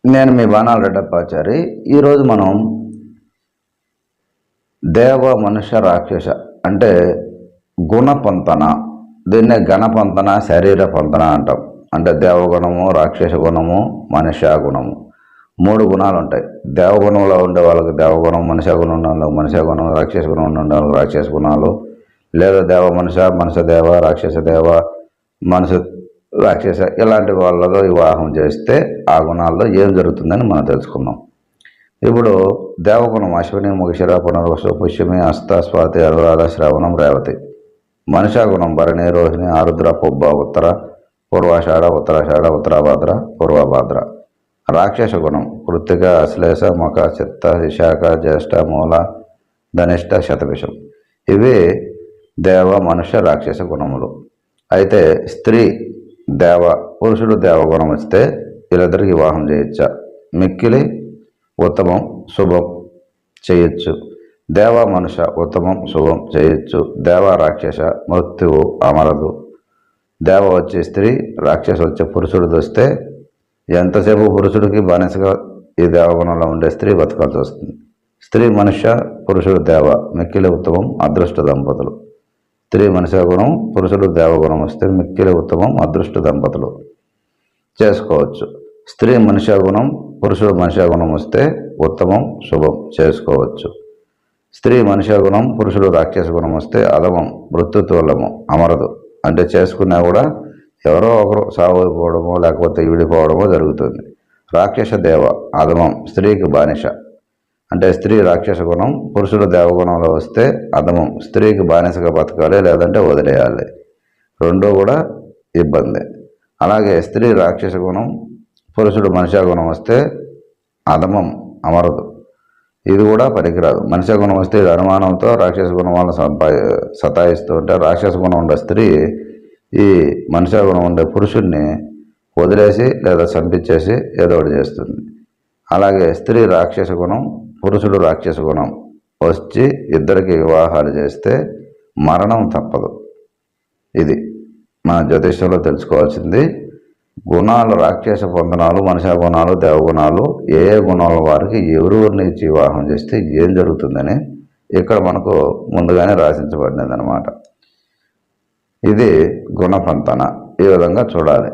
నేను మీ బాణాల రెడ్డప్పాచారి. ఈరోజు మనం దేవ మనుష్య రాక్షస అంటే గుణపొంతన, దీన్నే గణపొంతన, శరీర పొంతన అంటాం. అంటే దేవగుణము, రాక్షస గుణము, మనుష్య గుణము, 3 గుణాలు ఉంటాయి. దేవగుణంలో ఉండే వాళ్ళకి దేవగుణం, మనుష్య గుణం ఉండే వాళ్ళకి మనుష్య గుణం, రాక్షస గుణం ఉండే వాళ్ళకి రాక్షస గుణాలు, లేదా దేవ మనుష్య, మనుష్య దేవ, రాక్షస దేవ, మనుషు రాక్షస, ఇలాంటి వాళ్ళతో వివాహం చేస్తే ఆ గుణాల్లో ఏం జరుగుతుందని మనం తెలుసుకుందాం. ఇప్పుడు దేవగుణం అశ్విని, ముగిశిర, పునర్వసు, పుష్యమి, హస్త, స్వాతి, అనురాధ, శ్రవణం, రేవతి. మనుష్య గుణం భరణి, రోహిణి, ఆరుద్ర, పుబ్బ, ఉత్తర, పూర్వాషాఢ, ఉత్తరాషాఢ, ఉత్తరాభాద్ర, పూర్వభాద్ర. రాక్షస గుణం కృత్తిక, అశ్లేష, మఖ, చిత్త, విశాఖ, జ్యేష్ఠ, మూల, ధనిష్ట, శతభిషం. ఇవి దేవ మనుష్య రాక్షస గుణములు. అయితే స్త్రీ దేవ, పురుషుడు దేవగుణం వస్తే వీళ్ళిద్దరికి వివాహం చేయొచ్చా? మిక్కిలి ఉత్తమం, శుభం చేయొచ్చు. దేవ మనుష్య ఉత్తమం, శుభం చేయొచ్చు. దేవ రాక్షస మృత్యువు అమరదు. దేవ వచ్చే స్త్రీ, రాక్షస వచ్చే పురుషుడు వస్తే ఎంతసేపు పురుషుడికి బానిసగా ఈ దేవగుణంలో ఉండే స్త్రీ బతకాల్సి వస్తుంది. స్త్రీ మనుష్య, పురుషుడు దేవ, మిక్కిలి ఉత్తమం, అదృష్ట దంపతులు. స్త్రీ మనుష్య గుణం, పురుషుడు దేవగుణం వస్తే మిక్కిలి ఉత్తమం, అదృష్ట దంపతులు చేసుకోవచ్చు. స్త్రీ మనుష్య గుణం, పురుషుడు మనుష్య గుణం వస్తే ఉత్తమం, శుభం చేసుకోవచ్చు. స్త్రీ మనుష్య గుణం, పురుషుడు రాక్షస గుణం వస్తే అధమం, మృత్యుతులము, అమరదు. అంటే చేసుకున్నా కూడా ఎవరో ఒకరు సావైపోవడమో లేకపోతే విడిపోవడమో జరుగుతుంది. రాక్షస దేవ అధమం, స్త్రీకి బానిస. అంటే స్త్రీ రాక్షస గుణం, పురుషుడు దేవగుణంలో వస్తే అధమం, స్త్రీకి బానిసగా బతకాలి, లేదంటే వదిలేయాలి. రెండూ కూడా ఇబ్బంది. అలాగే స్త్రీ రాక్షస గుణం, పురుషుడు మనుష్య గుణం వస్తే అధమం, అమరదు. ఇది కూడా పనికిరాదు. మనుష్య గుణం వస్తే ఇది అనుమానంతో రాక్షస గుణం వల్ల సతాయిస్తూ ఉంటే, రాక్షస గుణం ఉండే స్త్రీ ఈ మనుష్య గుణం ఉండే పురుషుడిని వదిలేసి లేదా చంపించేసి ఏదో ఒకటి చేస్తుంది. అలాగే స్త్రీ రాక్షస గుణం, పురుషుడు రాక్షస గుణం వచ్చి ఇద్దరికి వివాహాలు చేస్తే మరణం తప్పదు. ఇది మన జ్యోతిష్యంలో తెలుసుకోవాల్సింది. గుణాలు, రాక్షస పొందనాలు, మనుష్య గుణాలు, దేవగుణాలు, ఏ గుణాల వారికి ఎవరిని ఇచ్చి వివాహం చేస్తే ఏం జరుగుతుందని ఇక్కడ మనకు ముందుగానే రాసించబడినది అనమాట. ఇది గుణపంతన. ఈ విధంగా చూడాలి.